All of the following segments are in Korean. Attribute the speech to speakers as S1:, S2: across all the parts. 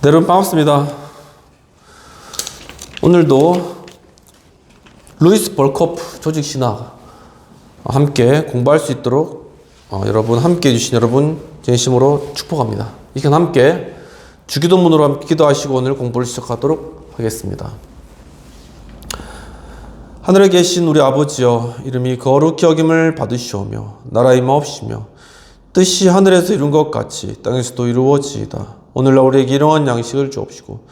S1: 네, 여러분 반갑습니다. 오늘도 루이스 벌코프 조직신학 함께 공부할 수 있도록 여러분 함께 해주신 여러분 진심으로 축복합니다. 이 시간 함께 주기도문으로 함께 기도하시고 오늘 공부를 시작하도록 하겠습니다. 하늘에 계신 우리 아버지여, 이름이 거룩히 여김을 받으시오며 나라의 마옵시며 뜻이 하늘에서 이룬 것 같이 땅에서도 이루어지이다. 오늘날 우리에게 일용할 양식을 주옵시고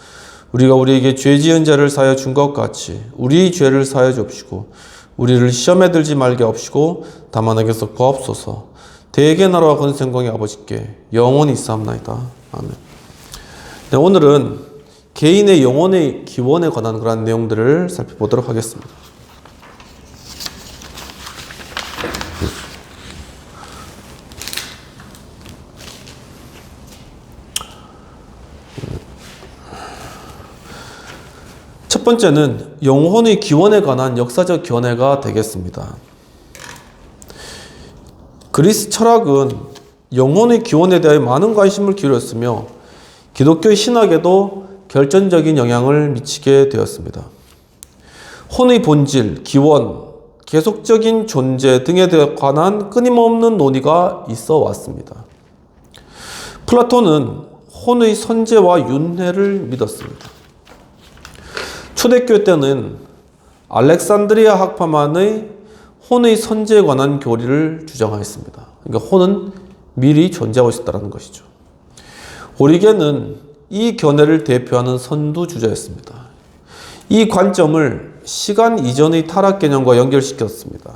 S1: 우리가 우리에게 죄 지은 자를 사하여 준 것 같이 우리 죄를 사하여 주옵시고 우리를 시험에 들지 말게 하옵시고 다만 악에서 구하옵소서. 대개 나라와 권세권의 아버지께 영원히 있사옵나이다. 아멘. 네, 오늘은 개인의 영혼의 기원에 관한 그런 내용들을 살펴보도록 하겠습니다. 첫 번째는 영혼의 기원에 관한 역사적 견해가 되겠습니다. 그리스 철학은 영혼의 기원에 대해 많은 관심을 기울였으며 기독교 신학에도 결정적인 영향을 미치게 되었습니다. 혼의 본질, 기원, 계속적인 존재 등에 관한 끊임없는 논의가 있어 왔습니다. 플라톤은 혼의 선재와 윤회를 믿었습니다. 초대교회 때는 알렉산드리아 학파만의 혼의 선재에 관한 교리를 주장하였습니다. 그러니까 혼은 미리 존재하고 있었다는 것이죠. 오리겐은 이 견해를 대표하는 선두주자였습니다. 이 관점을 시간 이전의 타락 개념과 연결시켰습니다.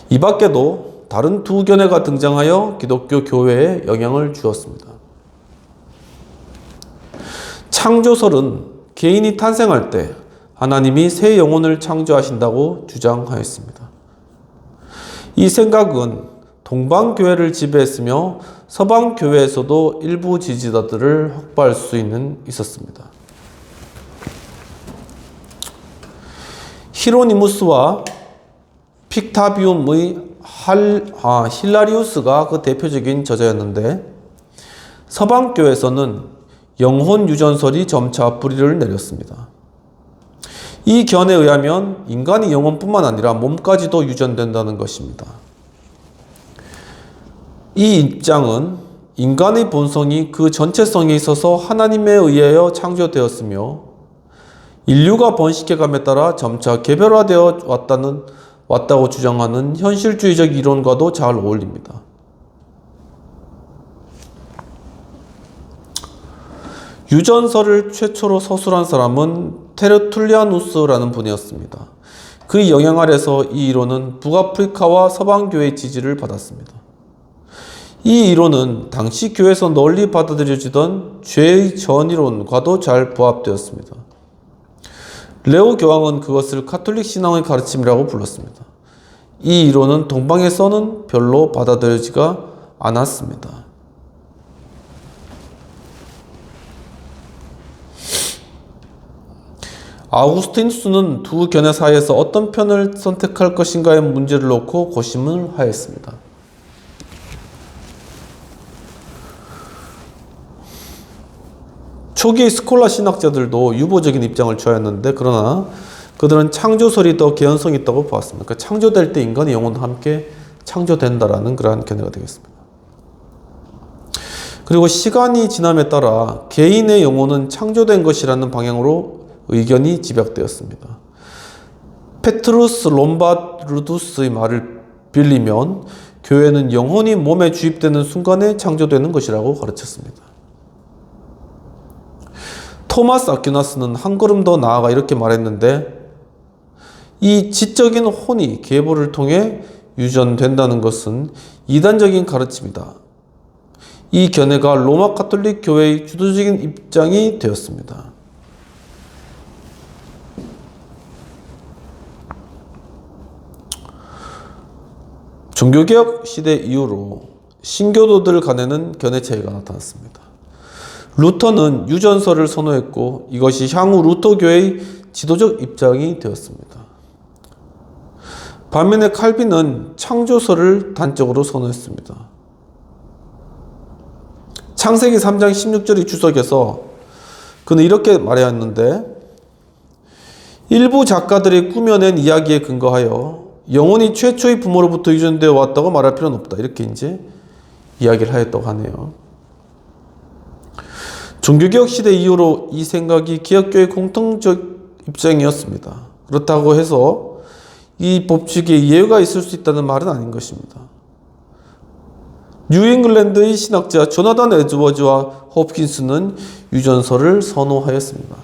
S1: 이 밖에도 다른 두 견해가 등장하여 기독교 교회에 영향을 주었습니다. 창조설은 개인이 탄생할 때 하나님이 새 영혼을 창조하신다고 주장하였습니다. 이 생각은 동방교회를 지배했으며 서방교회에서도 일부 지지자들을 확보할 수 있었습니다. 히로니무스와 픽타비움의 힐라리우스가 그 대표적인 저자였는데, 서방교회에서는 영혼 유전설이 점차 뿌리를 내렸습니다. 이 견해에 의하면 인간의 영혼뿐만 아니라 몸까지도 유전된다는 것입니다. 이 입장은 인간의 본성이 그 전체성에 있어서 하나님에 의하여 창조되었으며 인류가 번식해감에 따라 점차 개별화되어 왔다고 주장하는 현실주의적 이론과도 잘 어울립니다. 유전설을 최초로 서술한 사람은 테르툴리아누스라는 분이었습니다. 그의 영향 아래서 이 이론은 북아프리카와 서방교회의 지지를 받았습니다. 이 이론은 당시 교회에서 널리 받아들여지던 죄의 전이론과도 잘 부합되었습니다. 레오 교황은 그것을 가톨릭 신앙의 가르침이라고 불렀습니다. 이 이론은 동방에서는 별로 받아들여지지가 않았습니다. 아우구스티누스는 두 견해 사이에서 어떤 편을 선택할 것인가의 문제를 놓고 고심을 하였습니다. 초기 스콜라 신학자들도 유보적인 입장을 취하였는데, 그러나 그들은 창조설이 더 개연성이 있다고 보았습니다. 그러니까 창조될 때 인간의 영혼도 함께 창조된다라는 그러한 견해가 되겠습니다. 그리고 시간이 지남에 따라 개인의 영혼은 창조된 것이라는 방향으로 의견이 집약되었습니다. 페트루스 롬바르두스의 말을 빌리면 교회는 영혼이 몸에 주입되는 순간에 창조되는 것이라고 가르쳤습니다. 토마스 아퀴나스는 한 걸음 더 나아가 이렇게 말했는데, 이 지적인 혼이 계보를 통해 유전된다는 것은 이단적인 가르침이다. 이 견해가 로마 가톨릭 교회의 주도적인 입장이 되었습니다. 종교개혁 시대 이후로 신교도들 간에는 견해 차이가 나타났습니다. 루터는 유전설을 선호했고 이것이 향후 루터교회의 지도적 입장이 되었습니다. 반면에 칼빈은 창조설을 단적으로 선호했습니다. 창세기 3장 16절의 주석에서 그는 이렇게 말하였는데, 일부 작가들이 꾸며낸 이야기에 근거하여 영혼이 최초의 부모로부터 유전되어 왔다고 말할 필요는 없다. 이렇게 이제 이야기를 하였다고 하네요. 종교개혁 시대 이후로 이 생각이 기독교의 공통적 입장이었습니다. 그렇다고 해서 이 법칙에 예외가 있을 수 있다는 말은 아닌 것입니다. 뉴잉글랜드의 신학자 조나단 에드워즈와 홉킨스는 유전설을 선호하였습니다.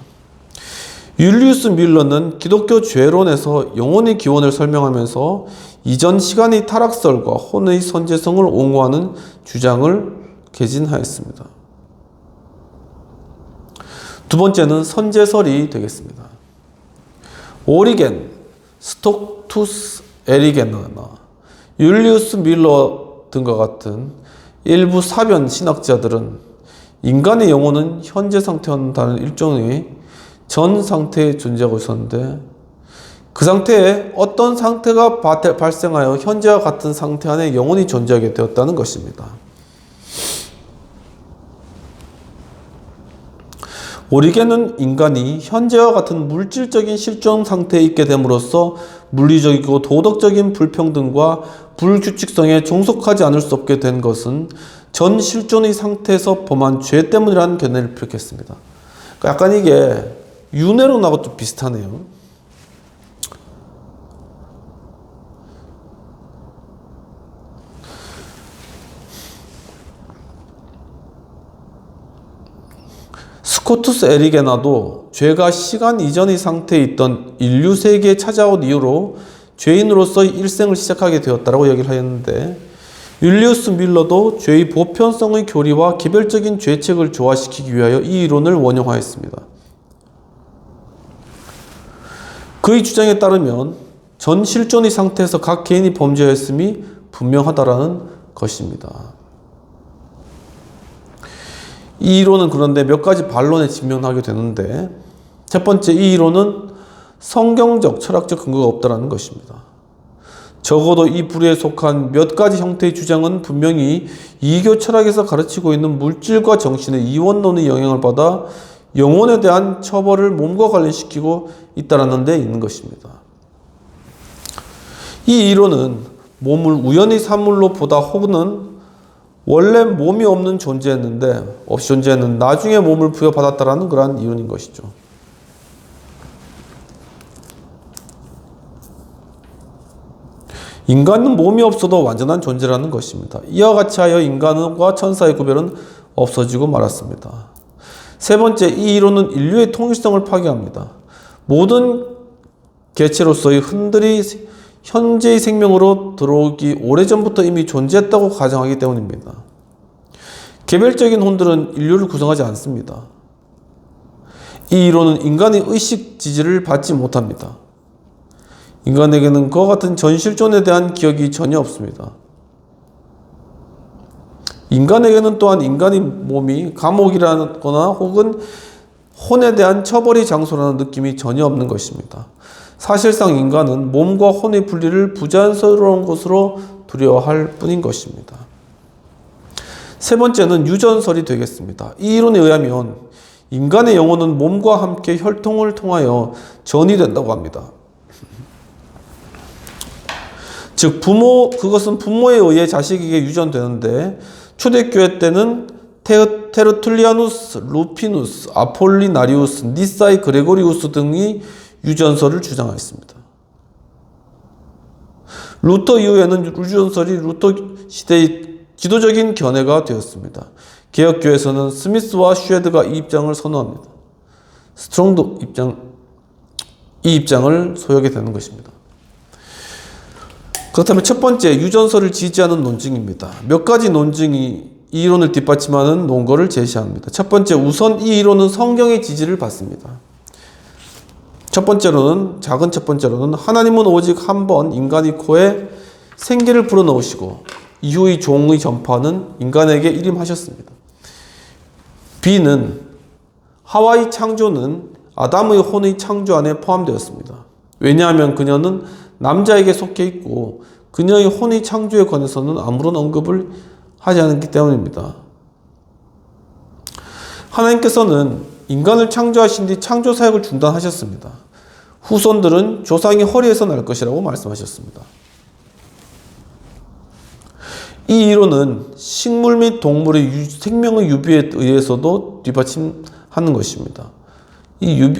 S1: 율리우스 밀러는 기독교 죄론에서 영혼의 기원을 설명하면서 이전 시간의 타락설과 혼의 선재성을 옹호하는 주장을 개진하였습니다. 두 번째는 선재설이 되겠습니다. 오리겐, 스톡투스 에리게나나 율리우스 밀러 등과 같은 일부 사변 신학자들은 인간의 영혼은 현재 상태와는 일종의 전 상태에 존재하고 있었는데, 그 상태에 어떤 상태가 발생하여 현재와 같은 상태 안에 영혼이 존재하게 되었다는 것입니다. 오리겐은 인간이 현재와 같은 물질적인 실존 상태에 있게 됨으로써 물리적이고 도덕적인 불평등과 불규칙성에 종속하지 않을 수 없게 된 것은 전 실존의 상태에서 범한 죄 때문이라는 견해를 펼쳤습니다. 약간 이게 윤회론하고 좀 비슷하네요. 스코투스 에리게나도 죄가 시간 이전의 상태에 있던 인류 세계에 찾아온 이후로 죄인으로서의 일생을 시작하게 되었다고 얘기를 하였는데, 율리우스 밀러도 죄의 보편성의 교리와 개별적인 죄책을 조화시키기 위하여 이 이론을 원용하였습니다. 그의 주장에 따르면 전 실존의 상태에서 각 개인이 범죄했음이 분명하다라는 것입니다. 이 이론은 그런데 몇 가지 반론에 직면하게 되는데, 첫 번째, 이 이론은 성경적, 철학적 근거가 없다는 것입니다. 적어도 이 부류에 속한 몇 가지 형태의 주장은 분명히 이교 철학에서 가르치고 있는 물질과 정신의 이원론의 영향을 받아 영혼에 대한 처벌을 몸과 관련시키고 있다는 데 있는 것입니다. 이 이론은 몸을 우연히 산물로 보다 혹은 원래 몸이 없는 존재였는데 없이 존재했는 나중에 몸을 부여받았다라는 그러한 이론인 것이죠. 인간은 몸이 없어도 완전한 존재라는 것입니다. 이와 같이 하여 인간과 천사의 구별은 없어지고 말았습니다. 세 번째, 이 이론은 인류의 통일성을 파괴합니다. 모든 개체로서의 흔들이 현재의 생명으로 들어오기 오래전부터 이미 존재했다고 가정하기 때문입니다. 개별적인 혼들은 인류를 구성하지 않습니다. 이 이론은 인간의 의식 지지를 받지 못합니다. 인간에게는 그와 같은 전실존에 대한 기억이 전혀 없습니다. 인간에게는 또한 인간의 몸이 감옥이라거나 혹은 혼에 대한 처벌의 장소라는 느낌이 전혀 없는 것입니다. 사실상 인간은 몸과 혼의 분리를 부자연스러운 것으로 두려워할 뿐인 것입니다. 세 번째는 유전설이 되겠습니다. 이 이론에 의하면 인간의 영혼은 몸과 함께 혈통을 통하여 전이된다고 합니다. 즉 그것은 부모에 의해 자식에게 유전되는데, 초대교회 때는 테르툴리아누스, 루피누스, 아폴리나리우스, 니사이 그레고리우스 등이 유전설을 주장하였습니다. 루터 이후에는 유전설이 루터 시대의 지도적인 견해가 되었습니다. 개혁교회에서는 스미스와 쉐드가 이 입장을 선호합니다. 스트롱도 이 입장을 소유하게 되는 것입니다. 그렇다면 첫 번째, 유전설을 지지하는 논증입니다. 몇 가지 논증이 이 이론을 뒷받침하는 논거를 제시합니다. 첫 번째, 우선 이 이론은 성경의 지지를 받습니다. 작은 첫 번째로는 하나님은 오직 한 번 인간의 코에 생기를 불어넣으시고 이후의 종의 전파는 인간에게 일임하셨습니다. B는 하와의 창조는 아담의 혼의 창조 안에 포함되었습니다. 왜냐하면 그녀는 남자에게 속해 있고 그녀의 혼의 창조에 관해서는 아무런 언급을 하지 않았기 때문입니다. 하나님께서는 인간을 창조하신 뒤 창조 사역을 중단하셨습니다. 후손들은 조상의 허리에서 날 것이라고 말씀하셨습니다. 이 이론은 식물 및 동물의 생명의 유비에 의해서도 뒷받침하는 것입니다. 이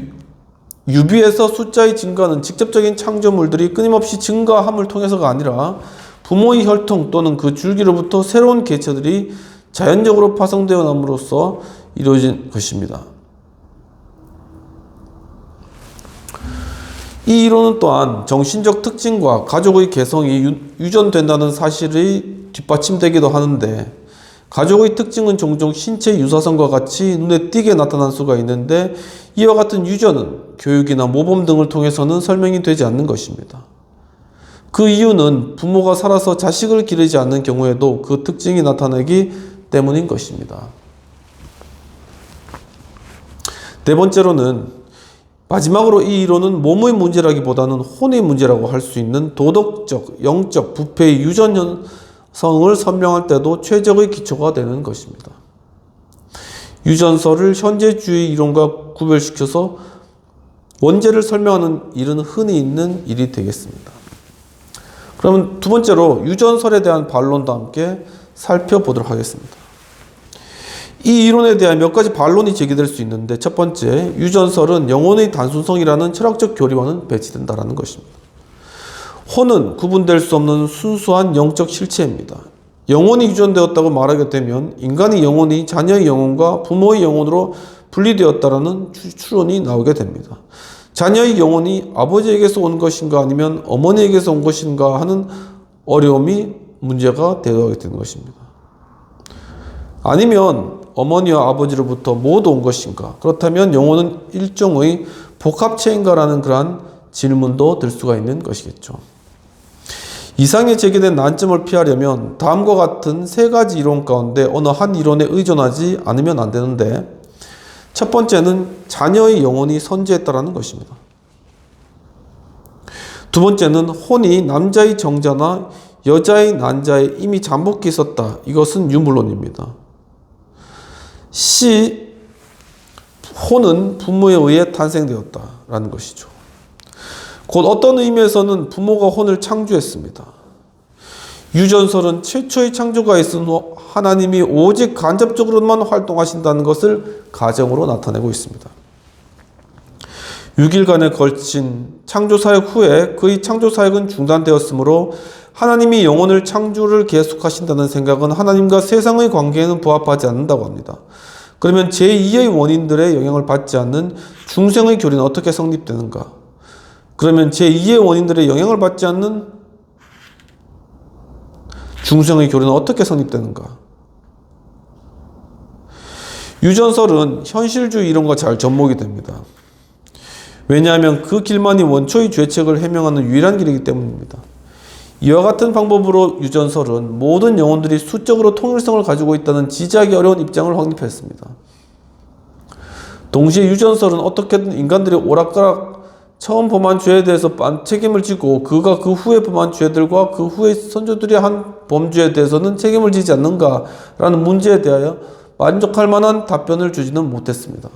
S1: 유비에서 숫자의 증가는 직접적인 창조물들이 끊임없이 증가함을 통해서가 아니라 부모의 혈통 또는 그 줄기로부터 새로운 개체들이 자연적으로 파생되어 남으로써 이루어진 것입니다. 이 이론은 또한 정신적 특징과 가족의 개성이 유전된다는 사실이 뒷받침되기도 하는데, 가족의 특징은 종종 신체 유사성과 같이 눈에 띄게 나타날 수가 있는데 이와 같은 유전은 교육이나 모범 등을 통해서는 설명이 되지 않는 것입니다. 그 이유는 부모가 살아서 자식을 기르지 않는 경우에도 그 특징이 나타나기 때문인 것입니다. 네 번째로는, 마지막으로 이 이론은 몸의 문제라기보다는 혼의 문제라고 할 수 있는 도덕적, 영적, 부패의 유전 현성을 설명할 때도 최적의 기초가 되는 것입니다. 유전설을 현재주의 이론과 구별시켜서 원죄를 설명하는 일은 흔히 있는 일이 되겠습니다. 그러면 두 번째로 유전설에 대한 반론도 함께 살펴보도록 하겠습니다. 이 이론에 대한 몇 가지 반론이 제기될 수 있는데, 첫 번째, 유전설은 영혼의 단순성이라는 철학적 교리와는 배치된다는 것입니다. 혼은 구분될 수 없는 순수한 영적 실체입니다. 영혼이 유전되었다고 말하게 되면 인간의 영혼이 자녀의 영혼과 부모의 영혼으로 분리되었다라는 추론이 나오게 됩니다. 자녀의 영혼이 아버지에게서 온 것인가 아니면 어머니에게서 온 것인가 하는 어려움이 문제가 되어가게 되는 것입니다. 아니면 어머니와 아버지로부터 모두 온 것인가? 그렇다면 영혼은 일종의 복합체인가라는 그러한 질문도 들 수가 있는 것이겠죠. 이상에 제기된 난점을 피하려면 다음과 같은 세 가지 이론 가운데 어느 한 이론에 의존하지 않으면 안 되는데, 첫 번째는 자녀의 영혼이 선지했다라는 것입니다. 두 번째는 혼이 남자의 정자나 여자의 난자에 이미 잠복해 있었다. 이것은 유물론입니다. C. 혼은 부모에 의해 탄생되었다라는 것이죠. 곧 어떤 의미에서는 부모가 혼을 창조했습니다. 유전설은 최초의 창조가 있은 후 하나님이 오직 간접적으로만 활동하신다는 것을 가정으로 나타내고 있습니다. 6일간에 걸친 창조사역 후에 그의 창조사역은 중단되었으므로 하나님이 영혼을 창조를 계속하신다는 생각은 하나님과 세상의 관계에는 부합하지 않는다고 합니다. 그러면 제2의 원인들의 영향을 받지 않는 중생의 교리는 어떻게 성립되는가? 그러면 제2의 원인들의 영향을 받지 않는 중생의 교리는 어떻게 성립되는가? 유전설은 현실주의 이론과 잘 접목이 됩니다. 왜냐하면 그 길만이 원초의 죄책을 해명하는 유일한 길이기 때문입니다. 이와 같은 방법으로 유전설은 모든 영혼들이 수적으로 통일성을 가지고 있다는 지지하기 어려운 입장을 확립했습니다. 동시에 유전설은 어떻게든 인간들이 오락가락 처음 범한 죄에 대해서 책임을 지고 그가 그 후에 범한 죄들과 그 후에 선조들이 한 범죄에 대해서는 책임을 지지 않는가라는 문제에 대하여 만족할 만한 답변을 주지는 못했습니다.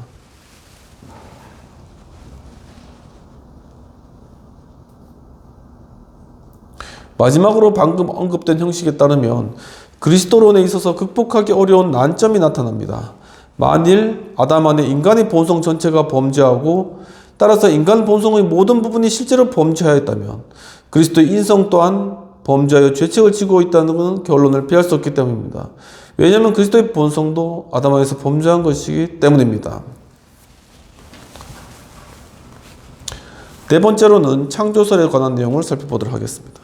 S1: 마지막으로 방금 언급된 형식에 따르면 그리스도론에 있어서 극복하기 어려운 난점이 나타납니다. 만일 아담 안에 인간의 본성 전체가 범죄하고 따라서 인간 본성의 모든 부분이 실제로 범죄하였다면 그리스도의 인성 또한 범죄하여 죄책을 지고 있다는 결론을 피할 수 없기 때문입니다. 왜냐하면 그리스도의 본성도 아담 안에서 범죄한 것이기 때문입니다. 네 번째로는 창조설에 관한 내용을 살펴보도록 하겠습니다.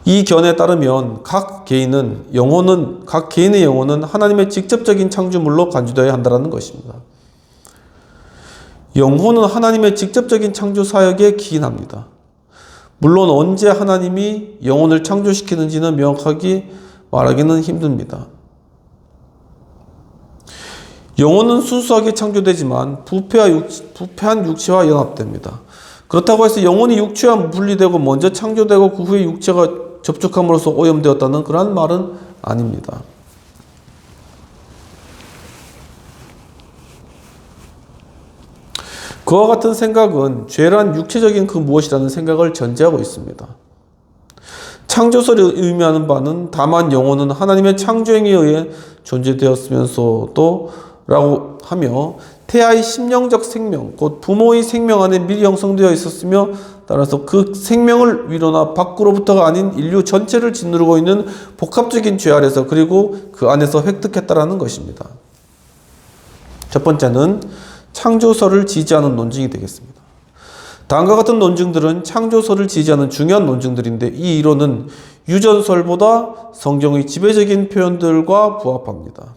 S1: 이 견해에 따르면 각 개인의 영혼은 하나님의 직접적인 창조물로 간주되어야 한다는 것입니다. 영혼은 하나님의 직접적인 창조 사역에 기인합니다. 물론 언제 하나님이 영혼을 창조시키는지는 명확하게 말하기는 힘듭니다. 영혼은 순수하게 창조되지만 부패한 육체와 연합됩니다. 그렇다고 해서 영혼이 육체와 분리되고 먼저 창조되고 그 후에 육체가 접촉함으로써 오염되었다는 그러한 말은 아닙니다. 그와 같은 생각은 죄란 육체적인 그 무엇이라는 생각을 전제하고 있습니다. 창조설이 의미하는 바는 다만 영혼은 하나님의 창조행에 의해 존재되었으면서도 라고 하며 태아의 심령적 생명, 곧 부모의 생명 안에 미리 형성되어 있었으며 따라서 그 생명을 위로나 밖으로부터가 아닌 인류 전체를 짓누르고 있는 복합적인 죄 아래서 그리고 그 안에서 획득했다라는 것입니다. 첫 번째는 창조설을 지지하는 논증이 되겠습니다. 다음과 같은 논증들은 창조설을 지지하는 중요한 논증들인데 이 이론은 유전설보다 성경의 지배적인 표현들과 부합합니다.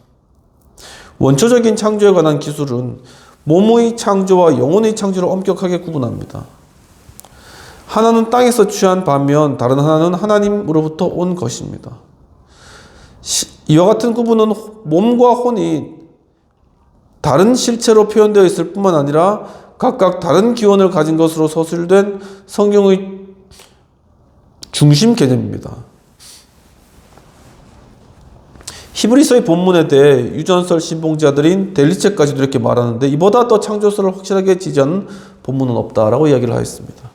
S1: 원초적인 창조에 관한 기술은 몸의 창조와 영혼의 창조를 엄격하게 구분합니다. 하나는 땅에서 취한 반면 다른 하나는 하나님으로부터 온 것입니다. 이와 같은 구분은 몸과 혼이 다른 실체로 표현되어 있을 뿐만 아니라 각각 다른 기원을 가진 것으로 서술된 성경의 중심 개념입니다. 히브리서의 본문에 대해 유전설 신봉자들인 델리체까지도 이렇게 말하는데 이보다 더 창조설을 확실하게 지지하는 본문은 없다라고 이야기를 하였습니다.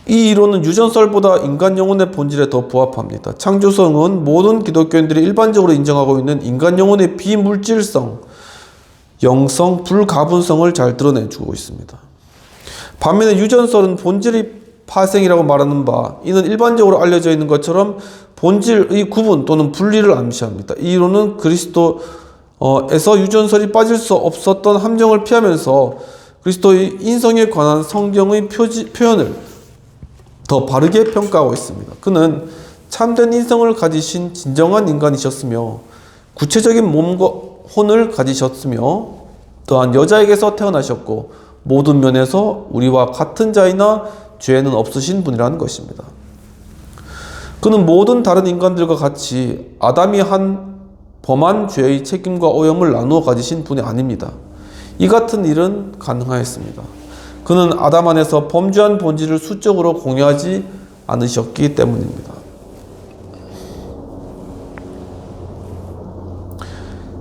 S1: 이 이론은 유전설보다 인간 영혼의 본질에 더 부합합니다. 창조설은 모든 기독교인들이 일반적으로 인정하고 있는 인간 영혼의 비물질성, 영성, 불가분성을 잘 드러내주고 있습니다. 반면에 유전설은 본질의 파생이라고 말하는 바, 이는 일반적으로 알려져 있는 것처럼 본질의 구분 또는 분리를 암시합니다. 이 이론은 그리스도에서 유전설이 빠질 수 없었던 함정을 피하면서 그리스도의 인성에 관한 성경의 표현을 더 바르게 평가하고 있습니다. 그는 참된 인성을 가지신 진정한 인간이셨으며 구체적인 몸과 혼을 가지셨으며 또한 여자에게서 태어나셨고 모든 면에서 우리와 같은 자이나 죄는 없으신 분이라는 것입니다. 그는 모든 다른 인간들과 같이 아담이 한 범한 죄의 책임과 오염을 나누어 가지신 분이 아닙니다. 이 같은 일은 가능하였습니다. 그는 아담 안에서 범죄한 본질을 수적으로 공유하지 않으셨기 때문입니다.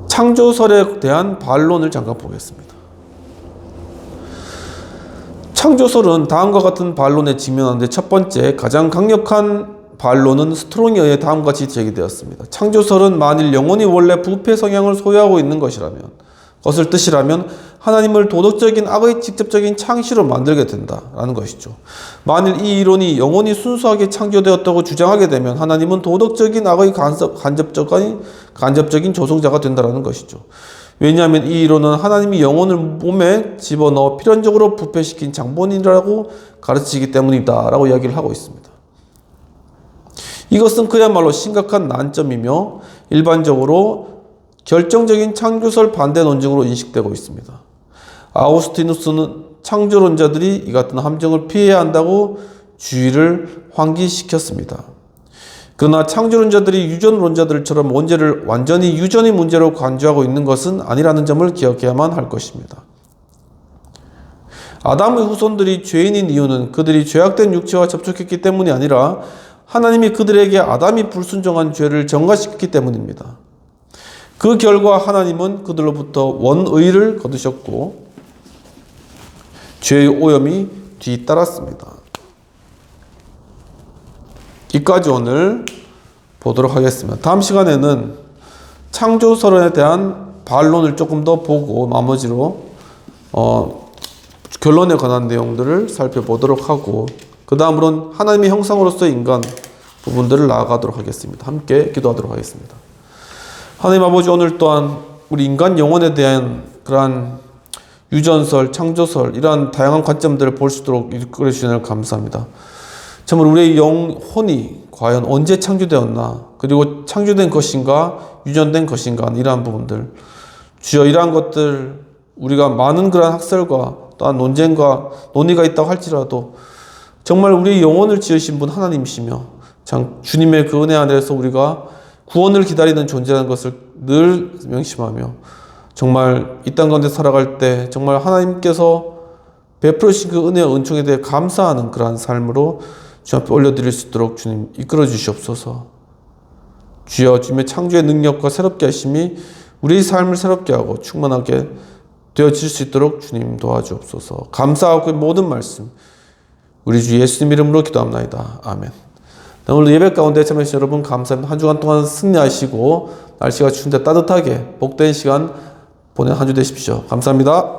S1: 창조설에 대한 반론을 잠깐 보겠습니다. 창조설은 다음과 같은 반론에 직면하는데 첫 번째, 가장 강력한 반론은 스트롱에 의해 다음과 같이 제기되었습니다. 창조설은 만일 영혼이 원래 부패 성향을 소유하고 있는 것을 뜻이라면 하나님을 도덕적인 악의 직접적인 창시로 만들게 된다라는 것이죠. 만일 이 이론이 영혼이 순수하게 창조되었다고 주장하게 되면 하나님은 도덕적인 악의 간접적인 조성자가 된다라는 것이죠. 왜냐하면 이 이론은 하나님이 영혼을 몸에 집어넣어 필연적으로 부패시킨 장본인이라고 가르치기 때문이다 라고 이야기를 하고 있습니다. 이것은 그야말로 심각한 난점이며 일반적으로 결정적인 창조설 반대 논증으로 인식되고 있습니다. 아우구스티누스는 창조론자들이 이 같은 함정을 피해야 한다고 주의를 환기시켰습니다. 그러나 창조론자들이 유전론자들처럼 원죄를 완전히 유전의 문제로 간주하고 있는 것은 아니라는 점을 기억해야만 할 것입니다. 아담의 후손들이 죄인인 이유는 그들이 죄악된 육체와 접촉했기 때문이 아니라 하나님이 그들에게 아담이 불순종한 죄를 전가시켰기 때문입니다. 그 결과 하나님은 그들로부터 원의를 거두셨고 죄의 오염이 뒤따랐습니다. 이까지 오늘 보도록 하겠습니다. 다음 시간에는 창조설에 대한 반론을 조금 더 보고 나머지로 결론에 관한 내용들을 살펴보도록 하고 그 다음으로는 하나님의 형상으로서의 인간 부분들을 나아가도록 하겠습니다. 함께 기도하도록 하겠습니다. 하나님 아버지, 오늘 또한 우리 인간 영혼에 대한 그러한 유전설, 창조설 이러한 다양한 관점들을 볼 수 있도록 이끌어 주시는 감사합니다. 정말 우리의 영혼이 과연 언제 창조되었나, 그리고 창조된 것인가 유전된 것인가, 이러한 부분들 주여, 이러한 것들 우리가 많은 그러한 학설과 또한 논쟁과 논의가 있다고 할지라도 정말 우리의 영혼을 지으신 분 하나님이시며 주님의 그 은혜 안에서 우리가 구원을 기다리는 존재라는 것을 늘 명심하며 정말 이 땅 가운데 살아갈 때 정말 하나님께서 베풀으신 그 은혜와 은총에 대해 감사하는 그러한 삶으로 주 앞에 올려드릴 수 있도록 주님 이끌어 주시옵소서. 주여, 주님의 창조의 능력과 새롭게 하심이 우리 삶을 새롭게 하고 충만하게 되어질 수 있도록 주님 도와주옵소서. 감사하고 모든 말씀 우리 주 예수님 이름으로 기도합나이다. 아멘. 오늘 예배 가운데 참여해주신 여러분 감사합니다. 한 주간 동안 승리하시고 날씨가 추운데 따뜻하게 복된 시간 보낸 한 주 되십시오. 감사합니다.